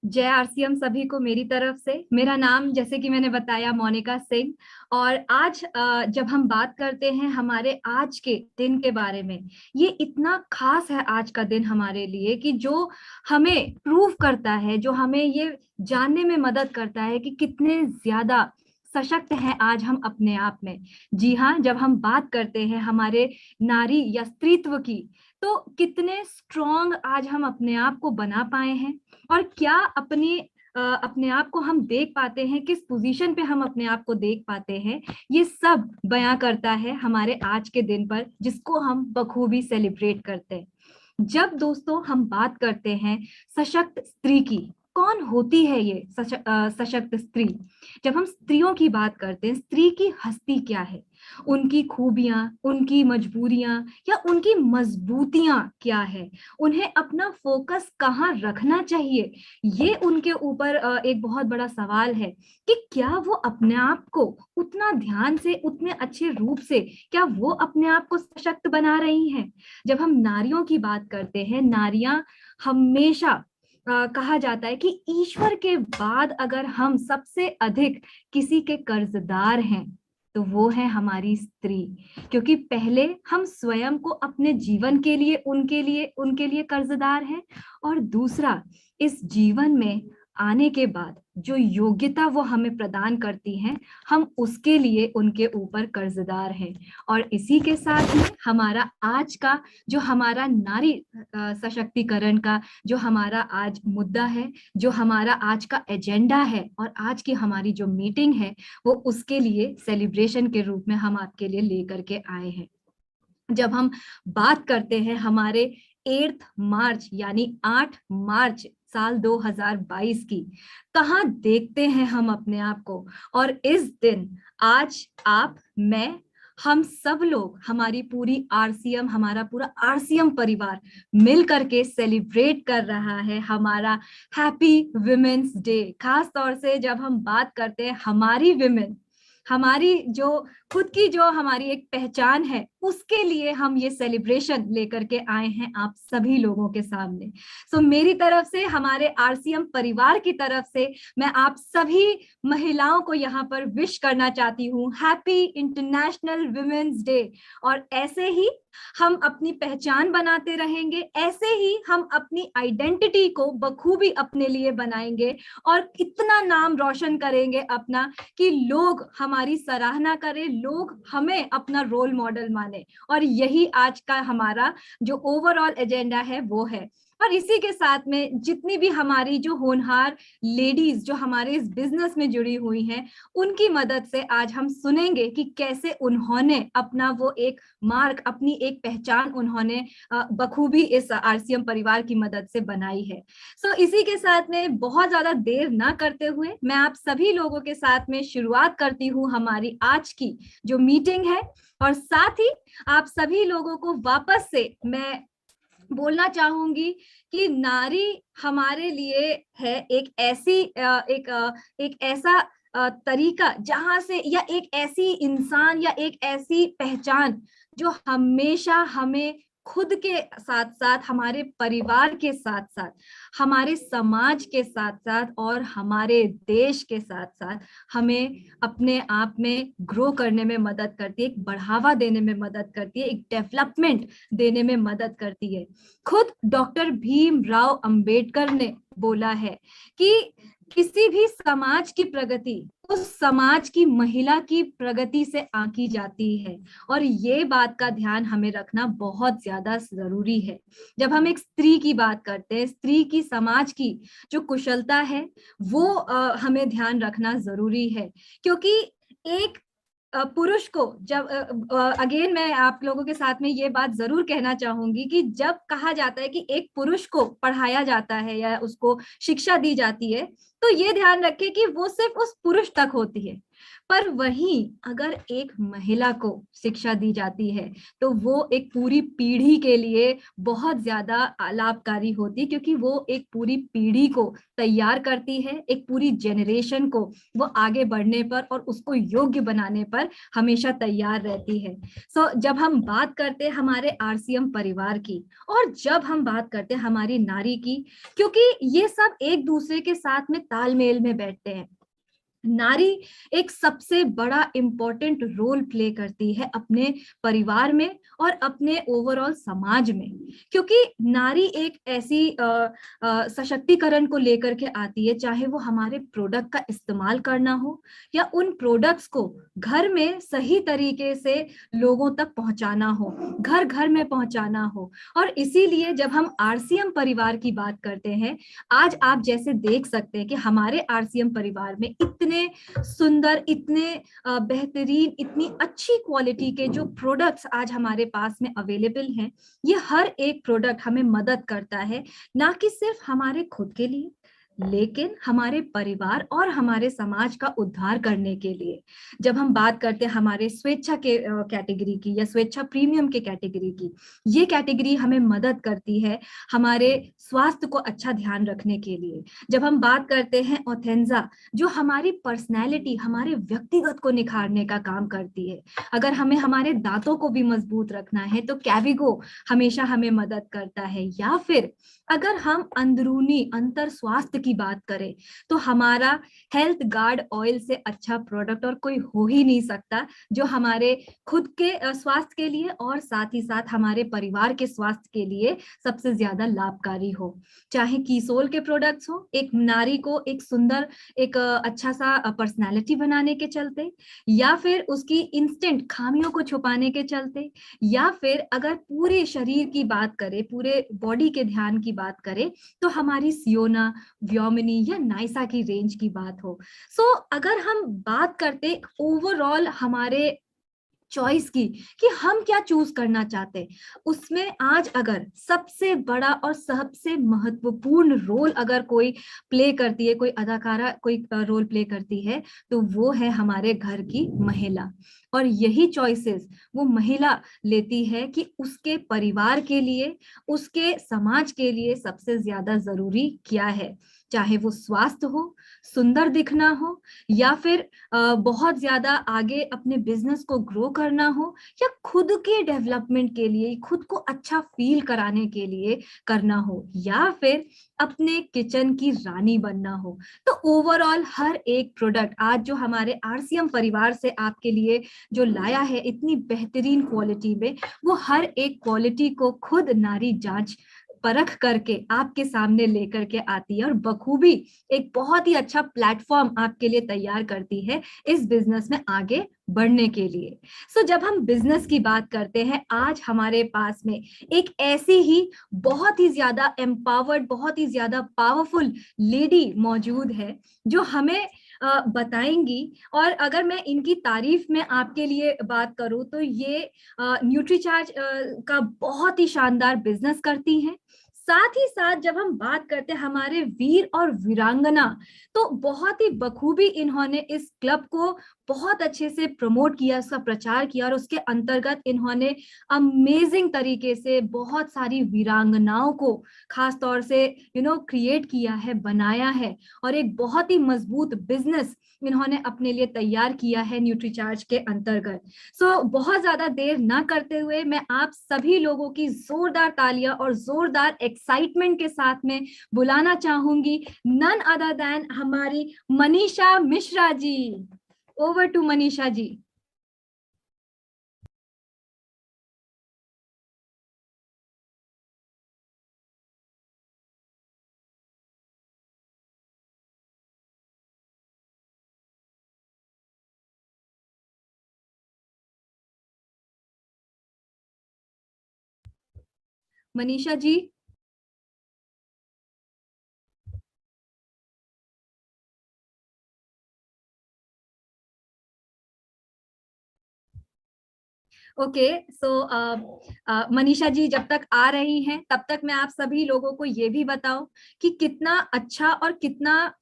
जय आरसीएम सभी को मेरी तरफ से। मेरा नाम जैसे कि मैंने बताया मोनिका सिंह। और आज जब हम बात करते हैं हमारे आज के दिन के बारे में, ये इतना खास है आज का दिन हमारे लिए कि जो हमें प्रूव करता है, जो हमें ये जानने में मदद करता है कि कितने ज्यादा सशक्त हैं आज हम अपने आप में। जी हाँ, जब हम बात करते हैं हमारे नारी या स्त्रीत्व की, तो कितने स्ट्रॉन्ग आज हम अपने आप को बना पाए हैं। और क्या अपने आप को हम देख पाते हैं, किस पोजीशन पे हम अपने आप को देख पाते हैं, ये सब बयां करता है हमारे आज के दिन पर, जिसको हम बखूबी सेलिब्रेट करते हैं। जब दोस्तों हम बात करते हैं सशक्त स्त्री की, कौन होती है ये सशक्त स्त्री? जब हम स्त्रियों की बात करते हैं, स्त्री की हस्ती क्या है, उनकी खूबियां, उनकी मजबूरियां या उनकी मजबूतियां क्या है, उन्हें अपना फोकस कहाँ रखना चाहिए, ये उनके ऊपर एक बहुत बड़ा सवाल है कि क्या वो अपने आप को उतना ध्यान से, उतने अच्छे रूप से, क्या वो अपने आप को सशक्त बना रही हैं? जब हम नारियों की बात करते हैं, नारियां हमेशा कहा जाता है कि ईश्वर के बाद अगर हम सबसे अधिक किसी के कर्जदार हैं, तो वो है हमारी स्त्री। क्योंकि पहले हम स्वयं को अपने जीवन के लिए, उनके लिए कर्जदार हैं, और दूसरा, इस जीवन में आने के बाद जो योग्यता वो हमें प्रदान करती हैं, हम उसके लिए उनके ऊपर कर्जदार हैं। और इसी के साथ में हमारा आज का जो हमारा नारी सशक्तिकरण का जो हमारा आज मुद्दा है, जो हमारा आज का एजेंडा है और आज की हमारी जो मीटिंग है, वो उसके लिए सेलिब्रेशन के रूप में हम आपके लिए लेकर के आए हैं। जब हम बात करते हैं हमारे 8 मार्च यानी 8 मार्च साल 2022 की, कहाँ देखते हैं हम अपने आप को? और इस दिन आज आप, मैं, हम सब लोग, हमारी पूरी आरसीएम, हमारा पूरा आरसीएम परिवार मिल करके सेलिब्रेट कर रहा है हमारा हैप्पी विमेन्स डे। खास तौर से जब हम बात करते हैं हमारी विमेन, हमारी जो खुद की जो हमारी एक पहचान है, उसके लिए हम ये सेलिब्रेशन लेकर के आए हैं आप सभी लोगों के सामने। सो मेरी तरफ से, हमारे आरसीएम परिवार की तरफ से, मैं आप सभी महिलाओं को यहाँ पर विश करना चाहती हूँ हैप्पी इंटरनेशनल वुमेन्स डे। और ऐसे ही हम अपनी पहचान बनाते रहेंगे, ऐसे ही हम अपनी आइडेंटिटी को बखूबी अपने लिए बनाएंगे और इतना नाम रोशन करेंगे अपना कि लोग हमारी सराहना करें, लोग हमें अपना रोल मॉडल माने। और यही आज का हमारा जो ओवरऑल एजेंडा है वो है। और इसी के साथ में जितनी भी हमारी जो होनहार लेडीज जो हमारे इस बिजनेस में जुड़ी हुई हैं, उनकी मदद से आज हम सुनेंगे कि कैसे उन्होंने अपना वो एक मार्क, अपनी एक पहचान उन्होंने बखूबी इस आरसीएम परिवार की मदद से बनाई है। सो इसी के साथ में बहुत ज्यादा देर ना करते हुए मैं आप सभी लोगों के साथ में शुरुआत करती हूँ हमारी आज की जो मीटिंग है। और साथ ही आप सभी लोगों को वापस से मैं बोलना चाहूंगी कि नारी हमारे लिए है एक ऐसी एक ऐसा तरीका जहां से, या एक ऐसी इंसान या एक ऐसी पहचान जो हमेशा हमें खुद के साथ साथ, हमारे परिवार के साथ साथ, हमारे समाज के साथ साथ और हमारे देश के साथ साथ हमें अपने आप में ग्रो करने में मदद करती है, एक बढ़ावा देने में मदद करती है, एक डेवलपमेंट देने में मदद करती है। खुद डॉक्टर भीमराव अंबेडकर ने बोला है कि किसी भी समाज की प्रगति उस समाज की महिला की प्रगति से आंकी जाती है। और ये बात का ध्यान हमें रखना बहुत ज्यादा जरूरी है। जब हम एक स्त्री की बात करते हैं, स्त्री की समाज की जो कुशलता है वो हमें ध्यान रखना जरूरी है। क्योंकि एक पुरुष को जब, अगेन मैं आप लोगों के साथ में ये बात जरूर कहना चाहूंगी कि जब कहा जाता है कि एक पुरुष को पढ़ाया जाता है या उसको शिक्षा दी जाती है, तो ये ध्यान रखें कि वो सिर्फ उस पुरुष तक होती है, पर वहीं अगर एक महिला को शिक्षा दी जाती है तो वो एक पूरी पीढ़ी के लिए बहुत ज्यादा लाभकारी होती है, क्योंकि वो एक पूरी पीढ़ी को तैयार करती है, एक पूरी जेनरेशन को वो आगे बढ़ने पर और उसको योग्य बनाने पर हमेशा तैयार रहती है। जब हम बात करते हैं हमारे आरसीएम परिवार की, और जब हम बात करते हैं हमारी नारी की, क्योंकि ये सब एक दूसरे के साथ में तालमेल में बैठते हैं। नारी एक सबसे बड़ा इम्पोर्टेंट रोल प्ले करती है अपने परिवार में और अपने ओवरऑल समाज में, क्योंकि नारी एक ऐसी सशक्तिकरण को लेकर के आती है, चाहे वो हमारे प्रोडक्ट का इस्तेमाल करना हो या उन प्रोडक्ट्स को घर में सही तरीके से लोगों तक पहुंचाना हो, घर घर में पहुंचाना हो। और इसीलिए जब हम आरसीएम परिवार की बात करते हैं, आज आप जैसे देख सकते हैं कि हमारे आरसीएम परिवार में इतने सुंदर, इतने बेहतरीन, इतनी अच्छी क्वालिटी के जो प्रोडक्ट्स आज हमारे पास में अवेलेबल हैं। ये हर एक प्रोडक्ट हमें मदद करता है, ना कि सिर्फ हमारे खुद के लिए, लेकिन हमारे परिवार और हमारे समाज का उद्धार करने के लिए। जब हम बात करते हैं हमारे स्वेच्छा के कैटेगरी की या स्वेच्छा प्रीमियम के कैटेगरी की, ये कैटेगरी हमें मदद करती है हमारे स्वास्थ्य को अच्छा ध्यान रखने के लिए। जब हम बात करते हैं ऑथेंजा, जो हमारी पर्सनैलिटी, हमारे व्यक्तिगत को निखारने का काम करती है। अगर हमें हमारे दांतों को भी मजबूत रखना है तो कैविगो हमेशा हमें मदद करता है। या फिर अगर हम अंदरूनी अंतर स्वास्थ्य की बात करें तो हमारा हेल्थ गार्ड ऑयल से अच्छा प्रोडक्ट और कोई हो ही नहीं सकता, जो हमारे खुद के स्वास्थ्य के लिए और साथ ही साथ हमारे परिवार के स्वास्थ्य के लिए सबसे ज्यादा लाभकारी हो। चाहे कीसोल के प्रोडक्ट्स हो, एक नारी को एक सुंदर, एक अच्छा सा पर्सनालिटी बनाने के चलते, या फिर उसकी इंस्टेंट खामियों को छुपाने के चलते, या फिर अगर पूरे शरीर की बात करें, पूरे बॉडी के ध्यान की बात करें, तो हमारी सियोना, व्योमिनी या नाइसा की रेंज की बात हो। अगर हम बात करते ओवरऑल हमारे चॉइस की कि हम क्या चूज करना चाहते हैं, उसमें आज अगर सबसे बड़ा और सबसे महत्वपूर्ण रोल अगर कोई प्ले करती है, कोई अदाकारा कोई रोल प्ले करती है, तो वो है हमारे घर की महिला। और यही चॉइसेस वो महिला लेती है कि उसके परिवार के लिए, उसके समाज के लिए सबसे ज्यादा जरूरी क्या है। चाहे वो स्वास्थ्य हो, सुंदर दिखना हो, या फिर बहुत ज्यादा आगे अपने बिजनेस को ग्रो करना हो, या खुद के डेवलपमेंट के लिए, खुद को अच्छा फील कराने के लिए करना हो, या फिर अपने किचन की रानी बनना हो। तो ओवरऑल हर एक प्रोडक्ट आज जो हमारे आरसीएम परिवार से आपके लिए जो लाया है इतनी बेहतरीन क्वालिटी में, वो हर एक क्वालिटी को खुद नारी जांच परख करके आपके सामने लेकर के आती है और बखूबी एक बहुत ही अच्छा प्लेटफॉर्म आपके लिए तैयार करती है इस बिजनेस में आगे बढ़ने के लिए। जब हम बिजनेस की बात करते हैं, आज हमारे पास में एक ऐसी ही बहुत ही ज्यादा एम्पावर्ड, बहुत ही ज्यादा पावरफुल लेडी मौजूद है जो हमें बताएंगी। और अगर मैं इनकी तारीफ में आपके लिए बात करूं तो ये न्यूट्रीचार्ज का बहुत ही शानदार बिजनेस करती हैं। साथ ही साथ जब हम बात करते हैं हमारे वीर और वीरांगना, तो बहुत ही बखूबी इन्होंने इस क्लब को बहुत अच्छे से प्रमोट किया, उसका प्रचार किया, और उसके अंतर्गत इन्होंने अमेजिंग तरीके से बहुत सारी वीरांगनाओं को खास तौर से क्रिएट किया है, बनाया है, और एक बहुत ही मजबूत बिजनेस इन्होंने अपने लिए तैयार किया है न्यूट्रीचार्ज के अंतर्गत। बहुत ज्यादा देर ना करते हुए मैं आप सभी लोगों की जोरदार तालियां और जोरदार एक्साइटमेंट के साथ में बुलाना चाहूंगी नन अदर देन हमारी Manisha Mishra ji. Over to Manisha ji. Manisha ji. Okay, so Manisha ji जब तक आ रही हैं तब तक मैं आप सभी लोगों को ये भी बताऊं कि कितना अच्छा और कितना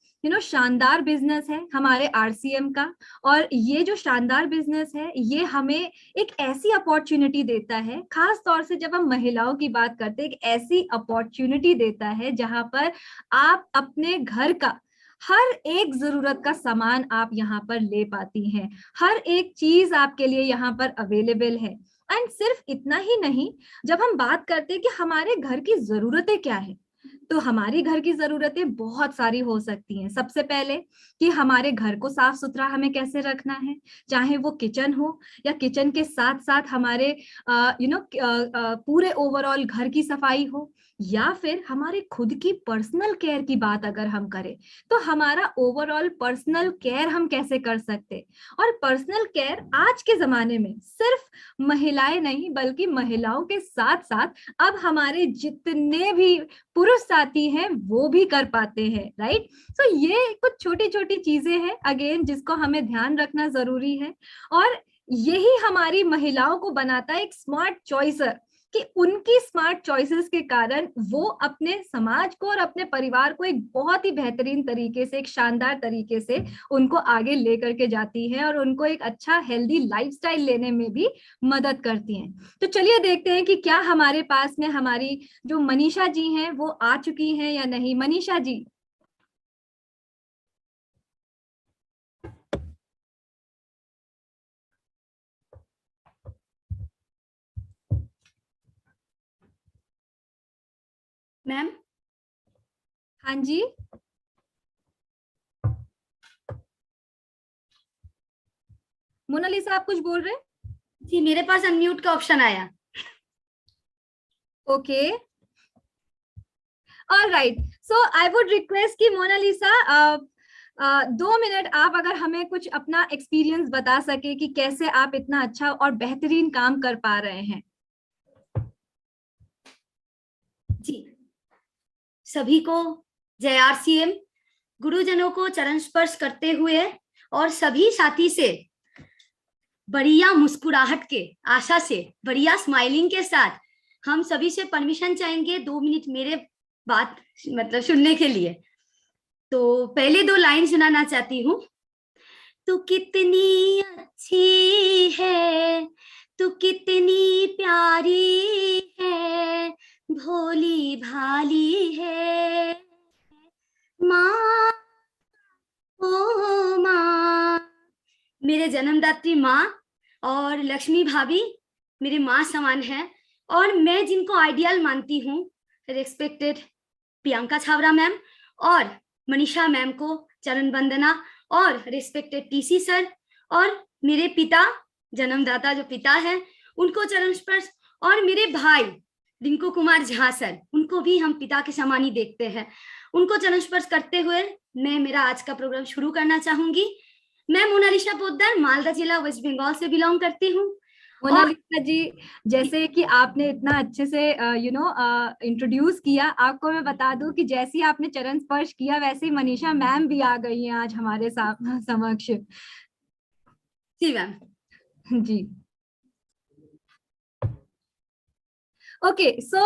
शानदार बिजनेस है हमारे आरसीएम का। और ये जो शानदार बिजनेस है ये हमें एक ऐसी अपॉर्चुनिटी देता है, खास तौर से जब हम महिलाओं की बात करते हैं, एक ऐसी अपॉर्चुनिटी देता है जहां पर आप अपने घर का हर एक जरूरत का सामान आप यहाँ पर ले पाती हैं। हर एक चीज आपके लिए यहाँ पर अवेलेबल है। एंड सिर्फ इतना ही नहीं, जब हम बात करते हैं कि हमारे घर की जरूरतें क्या है, तो हमारी घर की जरूरतें बहुत सारी हो सकती हैं। सबसे पहले कि हमारे घर को साफ सुथरा हमें कैसे रखना है, चाहे वो किचन हो या किचन के साथ साथ हमारे पूरे ओवरऑल घर की सफाई हो, या फिर हमारे खुद की पर्सनल केयर की बात अगर हम करें तो हमारा ओवरऑल पर्सनल केयर हम कैसे कर सकते। और पर्सनल केयर आज के जमाने में सिर्फ महिलाएं नहीं बल्कि महिलाओं के साथ साथ अब हमारे जितने भी पुरुष साथी हैं वो भी कर पाते हैं, राइट। सो ये कुछ छोटी छोटी चीजें हैं अगेन जिसको हमें ध्यान रखना जरूरी है। और यही हमारी महिलाओं को बनाता है एक स्मार्ट चॉइसर, कि उनकी स्मार्ट चॉइसेस के कारण वो अपने समाज को और अपने परिवार को एक बहुत ही बेहतरीन तरीके से, एक शानदार तरीके से उनको आगे लेकर के जाती है और उनको एक अच्छा हेल्दी लाइफस्टाइल लेने में भी मदद करती हैं। तो चलिए देखते हैं कि क्या हमारे पास में हमारी जो मनीषा जी हैं वो आ चुकी हैं या नहीं। मनीषा जी। मैम। हाँ जी। मोनालिसा आप कुछ बोल रहे हैं? जी मेरे पास अनम्यूट का ऑप्शन आया। Okay, alright. So I would request कि मोनालिसा 2 मिनट आप अगर हमें कुछ अपना एक्सपीरियंस बता सके कि कैसे आप इतना अच्छा और बेहतरीन काम कर पा रहे हैं। जी सभी को जय आरसीएम। गुरुजनों को चरण स्पर्श करते हुए और सभी साथी से बढ़िया मुस्कुराहट के आशा से, बढ़िया स्माइलिंग के साथ हम सभी से परमिशन चाहेंगे 2 मिनट मेरे बात मतलब सुनने के लिए। तो पहले 2 लाइन सुनाना चाहती हूँ। तू कितनी अच्छी है, तू कितनी प्यारी है, भोली भाली है माँ, ओ माँ। मेरे जन्मदात्री माँ और लक्ष्मी भाभी मेरी माँ समान है। और मैं जिनको आइडियल मानती हूँ, रिस्पेक्टेड प्रियंका छाबड़ा मैम और मनीषा मैम को चरण वंदना, और रिस्पेक्टेड टीसी सर, और मेरे पिता जन्मदाता जो पिता है उनको चरण स्पर्श, और मेरे भाई रिंकू कुमार झा सर, उनको भी हम पिता के समान ही देखते हैं। उनको चरण स्पर्श करते हुए मैं मेरा आज का प्रोग्राम शुरू करना चाहूंगी। मैं मोनालिसा पोद्दार मालदा जिला वेस्ट बंगाल से बिलोंग करती हूँ। मोनालिसा जी, जैसे कि आपने इतना अच्छे से इंट्रोड्यूस किया, आपको मैं बता दूं कि जैसे ही आपने चरण स्पर्श किया वैसे ही मनीषा मैम भी आ गई हैं आज हमारे समक्ष। जी मैम। जी ओके, सो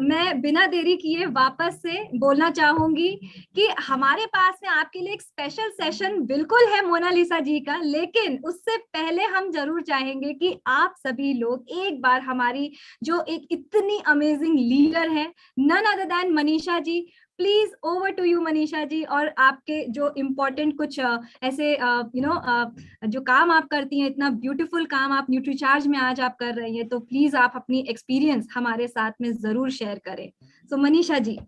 मैं बिना देरी किए वापस से बोलना चाहूंगी कि हमारे पास में आपके लिए एक स्पेशल सेशन बिल्कुल है मोनालिसा जी का, लेकिन उससे पहले हम जरूर चाहेंगे कि आप सभी लोग एक बार हमारी जो एक इतनी अमेजिंग लीडर है, none other than Manisha ji, please over to you Manisha ji. और आपके जो इम्पोर्टेंट कुछ ऐसे जो काम आप करती हैं, इतना ब्यूटीफुल काम आप न्यूट्रीचार्ज में आज आप कर रही हैं, तो प्लीज आप अपनी एक्सपीरियंस हमारे साथ में जरूर शेयर करें। सो मनीषा जी।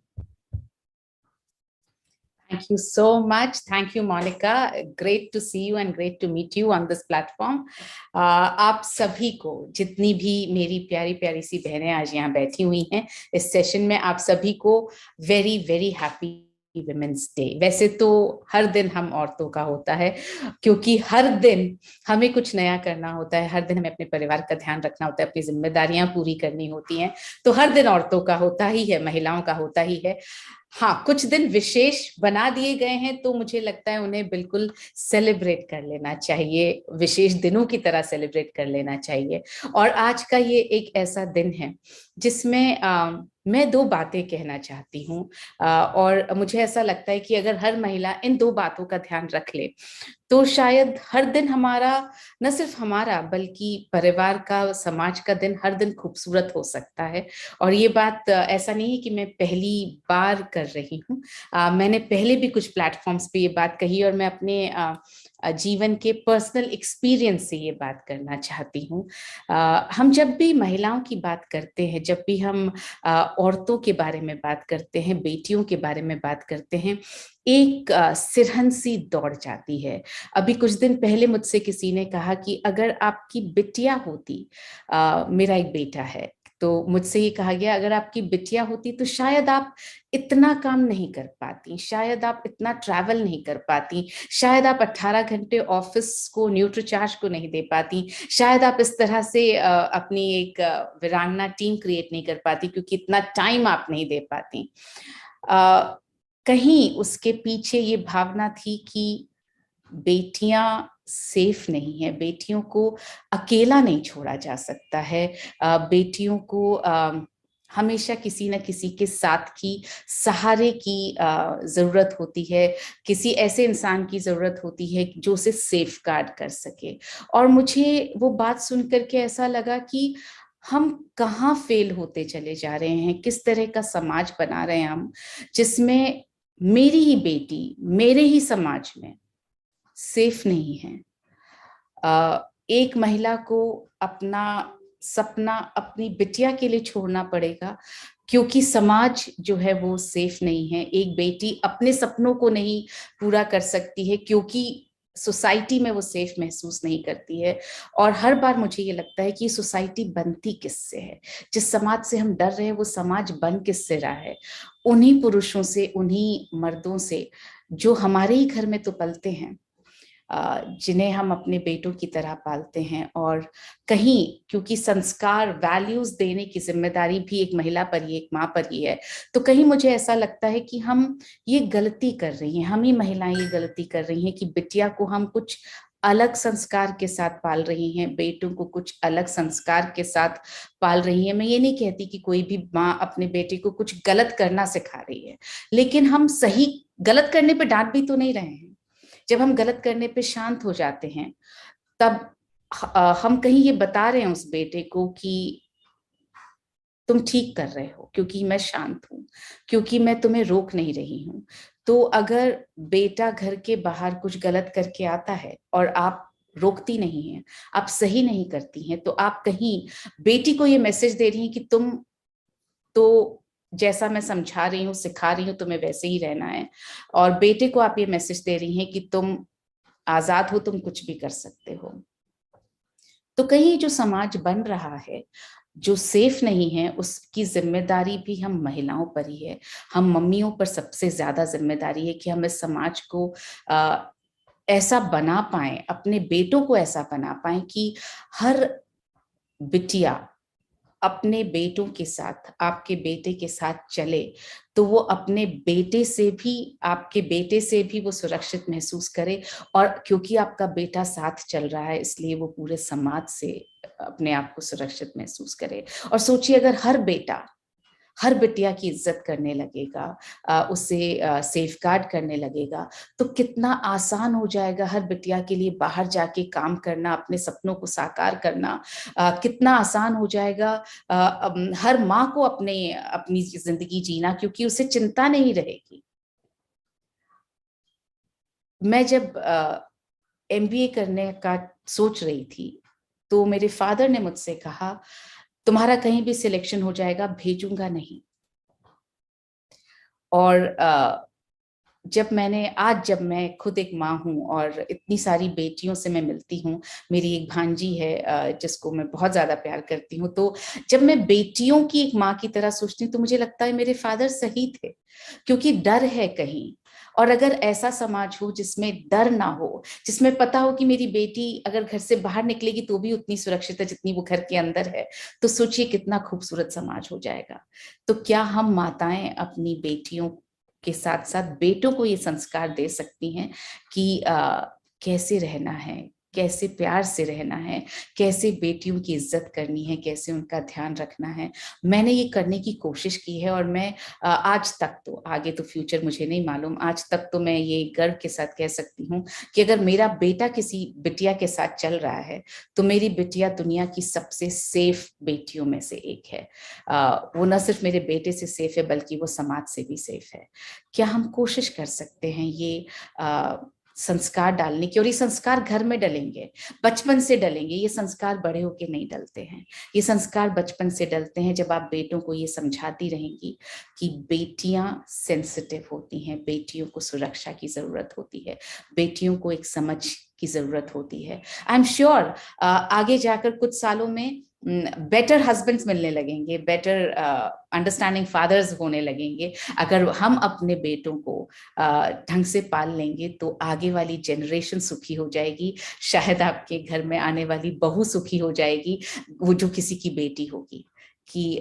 Thank you so much. Thank you, Monica. Great to see you and great to meet you on this platform. आप सभी को, जितनी भी मेरी प्यारी प्यारी सी बहनें आज यहाँ बैठी हुई हैं इस सेशन में, आप सभी को very very happy women's day. वैसे तो हर दिन हम औरतों का होता है, क्योंकि हर दिन हमें कुछ नया करना होता है, हर दिन हमें अपने परिवार का ध्यान रखना होता है, अपनी जिम्मेदारियां पूरी करनी होती हैं, तो हर दिन औरतों का होता ही है, महिलाओं का होता ही है। हाँ, कुछ दिन विशेष बना दिए गए हैं तो मुझे लगता है उन्हें बिल्कुल सेलिब्रेट कर लेना चाहिए, विशेष दिनों की तरह सेलिब्रेट कर लेना चाहिए। और आज का ये एक ऐसा दिन है जिसमें मैं दो बातें कहना चाहती हूँ, और मुझे ऐसा लगता है कि अगर हर महिला इन दो बातों का ध्यान रख ले तो शायद हर दिन हमारा, न सिर्फ हमारा बल्कि परिवार का, समाज का दिन हर दिन खूबसूरत हो सकता है। और ये बात ऐसा नहीं है कि मैं पहली बार कर रही हूँ, मैंने पहले भी कुछ प्लेटफॉर्म्स पे ये बात कही और मैं अपने जीवन के पर्सनल एक्सपीरियंस से ये बात करना चाहती हूँ। हम जब भी महिलाओं की बात करते हैं, जब भी हम औरतों के बारे में बात करते हैं, बेटियों के बारे में बात करते हैं, एक सिरहन सी दौड़ जाती है। अभी कुछ दिन पहले मुझसे किसी ने कहा कि अगर आपकी बिटिया होती, मेरा एक बेटा है, तो मुझसे ये कहा गया अगर आपकी बिटिया होती तो शायद आप इतना काम नहीं कर पाती, शायद आप इतना ट्रैवल नहीं कर पाती, शायद आप 18 घंटे ऑफिस को, न्यूट्रीचार्ज को नहीं दे पाती, शायद आप इस तरह से अपनी एक वीरांगना टीम क्रिएट नहीं कर पाती, क्योंकि इतना टाइम आप नहीं दे पाती। कहीं उसके पीछे ये भावना थी कि बेटियां सेफ नहीं है, बेटियों को अकेला नहीं छोड़ा जा सकता है, बेटियों को हमेशा किसी न किसी के साथ की, सहारे की जरूरत होती है, किसी ऐसे इंसान की जरूरत होती है जो उसे सेफ गार्ड कर सके। और मुझे वो बात सुनकर के ऐसा लगा कि हम कहाँ फेल होते चले जा रहे हैं, किस तरह का समाज बना रहे हैं हम, जिसमें मेरी ही बेटी मेरे ही समाज में सेफ नहीं है। एक महिला को अपना सपना अपनी बिटिया के लिए छोड़ना पड़ेगा क्योंकि समाज जो है वो सेफ नहीं है। एक बेटी अपने सपनों को नहीं पूरा कर सकती है क्योंकि सोसाइटी में वो सेफ महसूस नहीं करती है। और हर बार मुझे ये लगता है कि सोसाइटी बनती किससे है, जिस समाज से हम डर रहे हैं वो समाज बन किससे रहा है? उन्हीं पुरुषों से, उन्हीं मर्दों से जो हमारे ही घर में तो पलते हैं, जिन्हें हम अपने बेटों की तरह पालते हैं। और कहीं क्योंकि संस्कार, वैल्यूज देने की जिम्मेदारी भी एक महिला पर ही, एक माँ पर ही है, तो कहीं मुझे ऐसा लगता है कि हम ये गलती कर रही हैं, हम ही महिलाएं ये गलती कर रही हैं कि बिटिया को हम कुछ अलग संस्कार के साथ पाल रही हैं, बेटों को कुछ अलग संस्कार के साथ पाल रही हैं। मैं ये नहीं कहती कि कोई भी माँ अपने बेटे को कुछ गलत करना सिखा रही है, लेकिन हम सही गलत करने पे डांट भी तो नहीं रहे हैं। जब हम गलत करने पे शांत हो जाते हैं तब हम कहीं ये बता रहे हैं उस बेटे को कि तुम ठीक कर रहे हो क्योंकि मैं शांत हूं, क्योंकि मैं तुम्हें रोक नहीं रही हूं। तो अगर बेटा घर के बाहर कुछ गलत करके आता है और आप रोकती नहीं है, आप सही नहीं करती हैं, तो आप कहीं बेटी को ये मैसेज दे रही हैं कि तुम तो जैसा मैं समझा रही हूँ, सिखा रही हूँ, तुम्हें वैसे ही रहना है। और बेटे को आप ये मैसेज दे रही हैं कि तुम आजाद हो, तुम कुछ भी कर सकते हो। तो कहीं जो समाज बन रहा है, जो सेफ नहीं है, उसकी जिम्मेदारी भी हम महिलाओं पर ही है। हम मम्मियों पर सबसे ज्यादा जिम्मेदारी है कि हम इस समाज को ऐसा बना पाए, अपने बेटों को ऐसा बना पाए कि हर बिटिया अपने बेटों के साथ, आपके बेटे के साथ चले तो वो अपने बेटे से भी, आपके बेटे से भी वो सुरक्षित महसूस करे। और क्योंकि आपका बेटा साथ चल रहा है इसलिए वो पूरे समाज से अपने आप को सुरक्षित महसूस करे। और सोचिए अगर हर बेटा हर बिटिया की इज्जत करने लगेगा, उसे सेफगार्ड करने लगेगा, तो कितना आसान हो जाएगा हर बिटिया के लिए बाहर जाके काम करना, अपने सपनों को साकार करना। कितना आसान हो जाएगा हर माँ को अपनी जिंदगी जीना, क्योंकि उसे चिंता नहीं रहेगी। मैं जब MBA करने का सोच रही थी तो मेरे फादर ने मुझसे कहा, तुम्हारा कहीं भी सिलेक्शन हो जाएगा, भेजूंगा नहीं। और जब मैं खुद एक माँ हूँ और इतनी सारी बेटियों से मैं मिलती हूँ, मेरी एक भांजी है जिसको मैं बहुत ज्यादा प्यार करती हूँ, तो जब मैं बेटियों की एक माँ की तरह सोचती हूँ तो मुझे लगता है मेरे फादर सही थे, क्योंकि डर है कहीं। और अगर ऐसा समाज हो जिसमें डर ना हो, जिसमें पता हो कि मेरी बेटी अगर घर से बाहर निकलेगी तो भी उतनी सुरक्षित है जितनी वो घर के अंदर है, तो सोचिए कितना खूबसूरत समाज हो जाएगा। तो क्या हम माताएं अपनी बेटियों के साथ साथ बेटों को ये संस्कार दे सकती हैं कि कैसे रहना है, कैसे प्यार से रहना है, कैसे बेटियों की इज्जत करनी है, कैसे उनका ध्यान रखना है। मैंने ये करने की कोशिश की है और मैं आज तक तो, आगे तो फ्यूचर मुझे नहीं मालूम, आज तक तो मैं ये गर्व के साथ कह सकती हूँ कि अगर मेरा बेटा किसी बिटिया के साथ चल रहा है तो मेरी बिटिया दुनिया की सबसे सेफ बेटियों में से एक है। वो न सिर्फ मेरे बेटे से सेफ है बल्कि वो समाज से भी सेफ है। क्या हम कोशिश कर सकते हैं ये संस्कार डालने की, और ये संस्कार घर में डलेंगे, बचपन से डलेंगे। ये संस्कार बड़े होके नहीं डलते हैं, ये संस्कार बचपन से डलते हैं जब आप बेटों को ये समझाती रहेंगी कि बेटियां सेंसिटिव होती हैं, बेटियों को सुरक्षा की जरूरत होती है, बेटियों को एक समझ की जरूरत होती है। आई एम श्योर आगे जाकर कुछ सालों में बेटर हस्बैंड्स मिलने लगेंगे, बेटर अंडरस्टैंडिंग फादर्स होने लगेंगे। अगर हम अपने बेटों को ढंग से पाल लेंगे तो आगे वाली जनरेशन सुखी हो जाएगी, शायद आपके घर में आने वाली बहू सुखी हो जाएगी, वो जो किसी की बेटी होगी, कि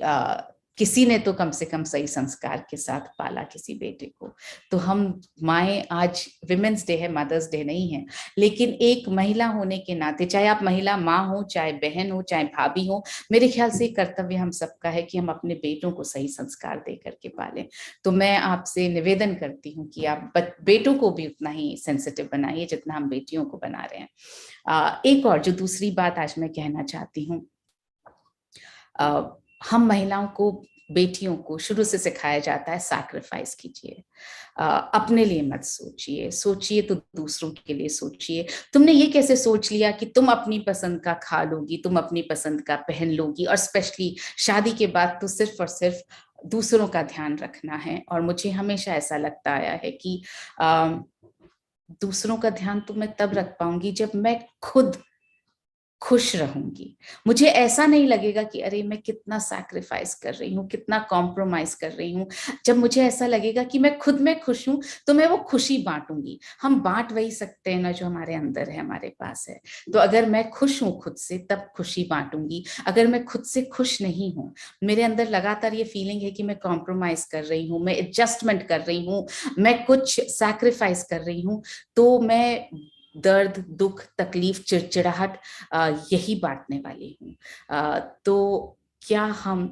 किसी ने तो कम से कम सही संस्कार के साथ पाला किसी बेटे को। तो हम माएँ, आज विमेंस डे है, मदर्स डे नहीं है, लेकिन एक महिला होने के नाते, चाहे आप महिला माँ हो, चाहे बहन हो, चाहे भाभी हो, मेरे ख्याल से कर्तव्य हम सबका है कि हम अपने बेटों को सही संस्कार दे करके पालें। तो मैं आपसे निवेदन करती हूँ कि आप बेटों को भी उतना ही सेंसिटिव बनाइए जितना हम बेटियों को बना रहे हैं। एक और जो दूसरी बात आज मैं कहना चाहती हूँ, हम महिलाओं को, बेटियों को शुरू से सिखाया जाता है सैक्रिफाइस कीजिए, अपने लिए मत सोचिए, सोचिए तो दूसरों के लिए सोचिए। तुमने ये कैसे सोच लिया कि तुम अपनी पसंद का खा लोगी, तुम अपनी पसंद का पहन लोगी, और स्पेशली शादी के बाद तो सिर्फ और सिर्फ दूसरों का ध्यान रखना है। और मुझे हमेशा ऐसा लगता आया है कि दूसरों का ध्यान तो मैं तब रख पाऊंगी जब मैं खुद खुश रहूंगी। मुझे ऐसा नहीं लगेगा कि अरे मैं कितना सैक्रिफाइस कर रही हूँ, कितना कॉम्प्रोमाइज कर रही हूँ। जब मुझे ऐसा लगेगा कि मैं खुद में खुश हूँ तो मैं वो खुशी बांटूंगी। हम बांट वही सकते हैं ना जो हमारे अंदर है, हमारे पास है। तो अगर मैं खुश हूँ खुद से, तब खुशी बांटूंगी। अगर मैं खुद से खुश नहीं हूँ, मेरे अंदर लगातार ये फीलिंग है कि मैं कॉम्प्रोमाइज कर रही हूँ, मैं एडजस्टमेंट कर रही हूँ, मैं कुछ सैक्रिफाइस कर रही हूँ, तो मैं दर्द, दुख, तकलीफ, चिड़चिड़ाहट यही बांटने वाली हूँ। तो क्या हम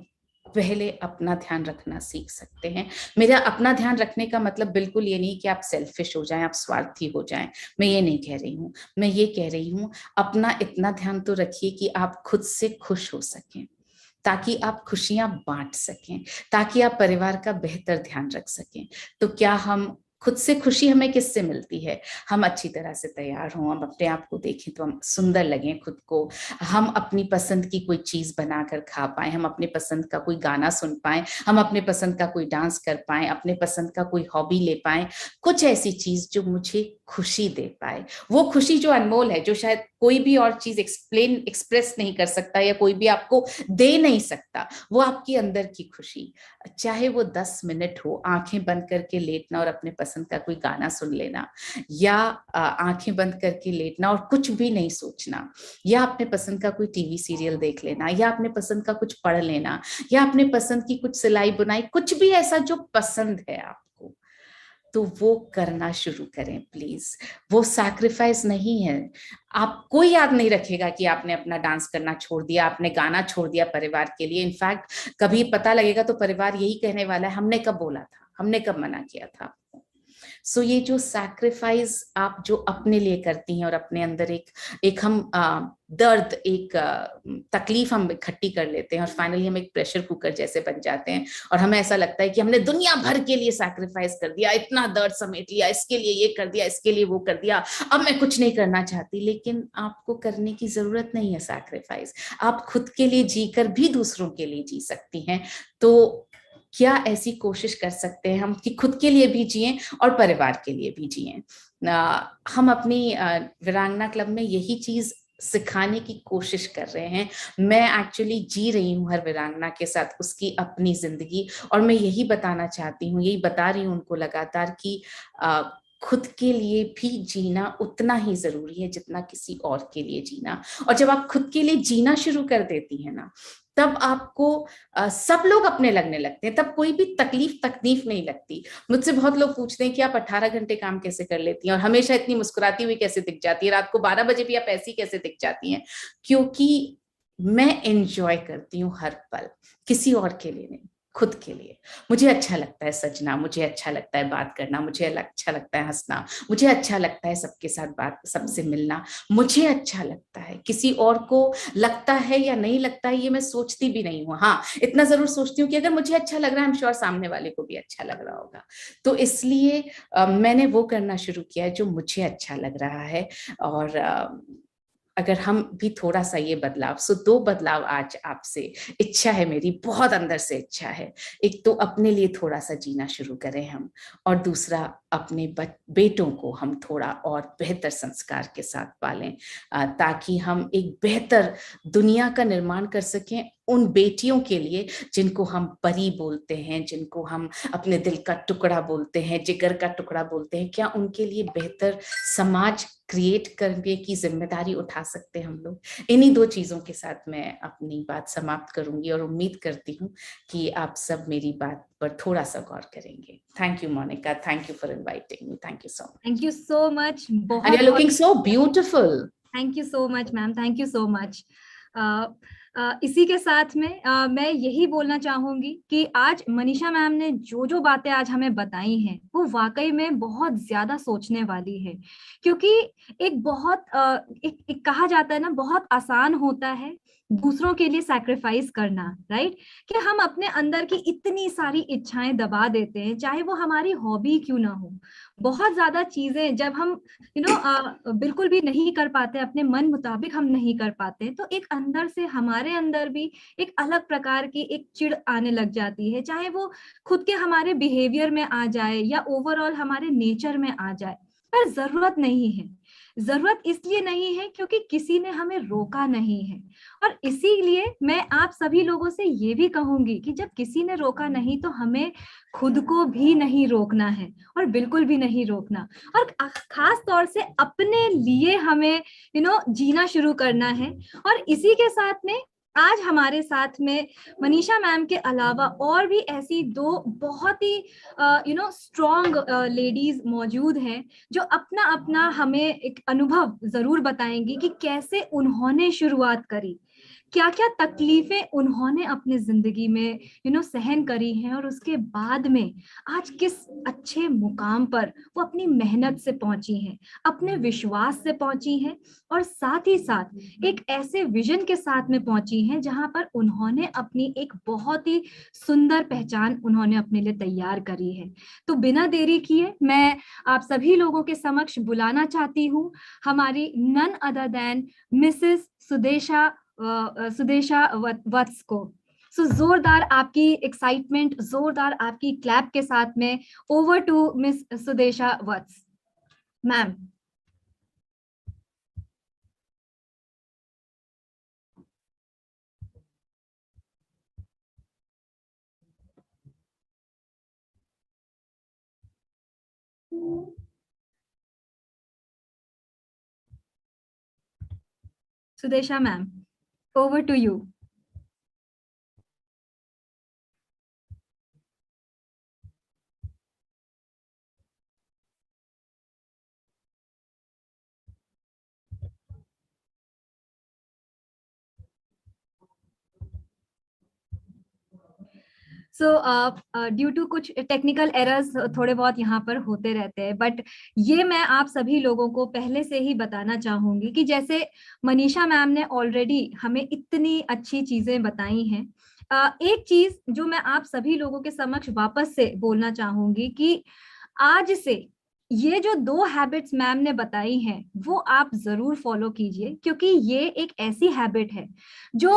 पहले अपना ध्यान रखना सीख सकते हैं? मेरा अपना ध्यान रखने का मतलब बिल्कुल ये नहीं कि आप सेल्फिश हो जाएं, आप स्वार्थी हो जाएं, मैं ये नहीं कह रही हूँ। मैं ये कह रही हूँ अपना इतना ध्यान तो रखिए कि आप खुद से खुश हो सकें, ताकि आप खुशियां बांट सकें, ताकि आप परिवार का बेहतर ध्यान रख सकें। तो क्या हम खुद से खुशी हमें किससे मिलती है? हम अच्छी तरह से तैयार हों, हम अपने आप को देखें तो हम सुंदर लगें खुद को, हम अपनी पसंद की कोई चीज बनाकर खा पाएं, हम अपने पसंद का कोई गाना सुन पाएं, हम अपने पसंद का कोई डांस कर पाएं, अपने पसंद का कोई हॉबी ले पाएं, कुछ ऐसी चीज जो मुझे खुशी दे पाए। वो खुशी जो अनमोल है, जो शायद कोई भी और चीज एक्सप्रेस नहीं कर सकता या कोई भी आपको दे नहीं सकता, वो आपकी अंदर की खुशी। चाहे वो 10 मिनट हो, आंखें बंद करके लेटना और अपने पसंद का कोई गाना सुन लेना, या आंखें बंद करके लेटना और कुछ भी नहीं सोचना, या अपने पसंद का कोई टीवी सीरियल देख लेना, या अपने पसंद का कुछ पढ़ लेना, या अपने पसंद की कुछ सिलाई बुनाई, कुछ भी ऐसा जो पसंद है आपको, तो वो करना शुरू करें प्लीज। वो सैक्रिफाइस नहीं है। आपको याद नहीं रखेगा कि आपने अपना डांस करना छोड़ दिया, आपने गाना छोड़ दिया परिवार के लिए। इनफैक्ट कभी पता लगेगा तो परिवार यही कहने वाला है, हमने कब बोला था, हमने कब मना किया था आपको। सो ये जो सैक्रिफाइस आप जो अपने लिए करती हैं और अपने अंदर एक हम दर्द, एक तकलीफ हम इकट्ठी कर लेते हैं और फाइनली हम एक प्रेशर कुकर जैसे बन जाते हैं, और हमें ऐसा लगता है कि हमने दुनिया भर के लिए सैक्रिफाइस कर दिया, इतना दर्द समेट लिया, इसके लिए ये कर दिया, इसके लिए वो कर दिया, अब मैं कुछ नहीं करना चाहती। लेकिन आपको करने की जरूरत नहीं है सैक्रिफाइस। आप खुद के लिए जीकर भी दूसरों के लिए जी सकती हैं। तो क्या ऐसी कोशिश कर सकते हैं हम कि खुद के लिए भी जिएं और परिवार के लिए भी जिएं। हम अपनी वीरांगना क्लब में यही चीज सिखाने की कोशिश कर रहे हैं। मैं एक्चुअली जी रही हूँ हर वीरांगना के साथ उसकी अपनी जिंदगी, और मैं यही बताना चाहती हूँ, यही बता रही हूँ उनको लगातार कि खुद के लिए भी जीना उतना ही जरूरी है जितना किसी और के लिए जीना। और जब आप खुद के लिए जीना शुरू कर देती हैं ना, तब आपको सब लोग अपने लगने लगते हैं, तब कोई भी तकलीफ नहीं लगती। मुझसे बहुत लोग पूछते हैं कि आप 18 घंटे काम कैसे कर लेती हैं और हमेशा इतनी मुस्कुराती हुई कैसे दिख जाती है, रात को 12 बजे भी आप ऐसी कैसे दिख जाती हैं? क्योंकि मैं एंजॉय करती हूँ हर पल, किसी और के लिए नहीं, खुद के लिए। मुझे अच्छा लगता है सजना, मुझे अच्छा लगता है बात करना, मुझे अच्छा लगता है हंसना, मुझे अच्छा लगता है सबके साथ सबसे मिलना, मुझे अच्छा लगता है। किसी और को लगता है या नहीं लगता है ये मैं सोचती भी नहीं हूँ। हाँ, इतना जरूर सोचती हूँ कि अगर मुझे अच्छा लग रहा है, I'm sure सामने वाले को भी अच्छा लग रहा होगा। तो इसलिए मैंने वो करना शुरू किया है जो मुझे अच्छा लग रहा है। और अगर हम भी थोड़ा सा ये बदलाव, सो 2 बदलाव आज आपसे इच्छा है मेरी, बहुत अंदर से इच्छा है। एक तो अपने लिए थोड़ा सा जीना शुरू करें हम, और दूसरा अपने बेटों को हम थोड़ा और बेहतर संस्कार के साथ पालें, ताकि हम एक बेहतर दुनिया का निर्माण कर सकें उन बेटियों के लिए जिनको हम परी बोलते हैं, जिनको हम अपने दिल का टुकड़ा बोलते हैं, जिगर का टुकड़ा बोलते हैं। क्या उनके लिए बेहतर समाज क्रिएट करने की जिम्मेदारी उठा सकते हैं हम लोग? इन्हीं 2 चीजों के साथ मैं अपनी बात समाप्त करूंगी और उम्मीद करती हूँ कि आप सब मेरी बात पर थोड़ा सा गौर करेंगे। Thank you Monica, thank you for inviting me, thank you so much. Thank you so much. And you are looking so beautiful. Thank you so much ma'am, thank you so much. इसी के साथ में मैं यही बोलना चाहूंगी कि आज मनीषा मैम ने जो जो बातें आज हमें बताई हैं वो वाकई में बहुत ज्यादा सोचने वाली है। क्योंकि एक बहुत एक कहा जाता है ना, बहुत आसान होता है दूसरों के लिए सैक्रिफाइस करना, राइट? कि हम अपने अंदर की इतनी सारी इच्छाएं दबा देते हैं, चाहे वो हमारी हॉबी क्यों ना हो। बहुत ज्यादा चीजें जब हम बिल्कुल भी नहीं कर पाते, अपने मन मुताबिक हम नहीं कर पाते, तो एक अंदर से हमारे अंदर भी एक अलग प्रकार की एक चिढ़ आने लग जाती है, चाहे वो खुद के हमारे बिहेवियर में आ जाए या ओवरऑल हमारे नेचर में आ जाए। पर जरूरत नहीं है, जरूरत इसलिए नहीं है क्योंकि किसी ने हमें रोका नहीं है। और इसीलिए मैं आप सभी लोगों से ये भी कहूंगी कि जब किसी ने रोका नहीं तो हमें खुद को भी नहीं रोकना है, और बिल्कुल भी नहीं रोकना। और खास तौर से अपने लिए हमें जीना शुरू करना है। और इसी के साथ में आज हमारे साथ में मनीषा मैम के अलावा और भी ऐसी 2 बहुत ही स्ट्रॉन्ग लेडीज मौजूद हैं जो अपना अपना हमें एक अनुभव जरूर बताएंगी कि कैसे उन्होंने शुरुआत करी, क्या क्या तकलीफें उन्होंने अपने जिंदगी में सहन करी हैं, और उसके बाद में आज किस अच्छे मुकाम पर वो अपनी मेहनत से पहुंची हैं, अपने विश्वास से पहुंची हैं, और साथ ही साथ एक ऐसे विजन के साथ में पहुंची हैं जहां पर उन्होंने अपनी एक बहुत ही सुंदर पहचान उन्होंने अपने लिए तैयार करी है। तो बिना देरी किए मैं आप सभी लोगों के समक्ष बुलाना चाहती हूँ हमारी none other then Mrs Sudesha वत्स को। सो जोरदार आपकी एक्साइटमेंट, जोरदार आपकी क्लैप के साथ में over to miss Sudesha Vats ma'am. Sudesha ma'am, over to you. So due to कुछ टेक्निकल एरर्स थोड़े बहुत यहाँ पर होते रहते हैं, बट ये मैं आप सभी लोगों को पहले से ही बताना चाहूंगी कि जैसे मनीषा मैम ने ऑलरेडी हमें इतनी अच्छी चीजें बताई हैं। एक चीज जो मैं आप सभी लोगों के समक्ष वापस से बोलना चाहूंगी कि आज से ये जो 2 हैबिट्स मैम ने बताई हैं वो आप जरूर फॉलो कीजिए, क्योंकि ये एक ऐसी हैबिट है जो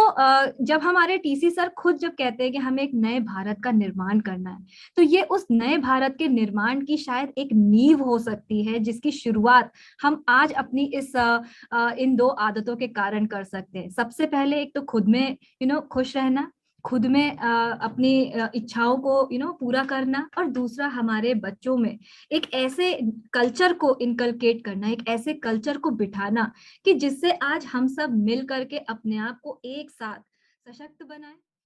जब हमारे टीसी सर खुद जब कहते हैं कि हमें एक नए भारत का निर्माण करना है, तो ये उस नए भारत के निर्माण की शायद एक नींव हो सकती है जिसकी शुरुआत हम आज अपनी इन 2 आदतों के कारण कर सकते हैं। सबसे पहले एक तो खुद में खुश रहना, खुद में अपनी इच्छाओं को पूरा करना, और दूसरा हमारे बच्चों में एक ऐसे कल्चर को इनकलकेट करना, एक ऐसे कल्चर को बिठाना कि जिससे आज हम सब मिल करके अपने आप को एक साथ सशक्त बनाएं।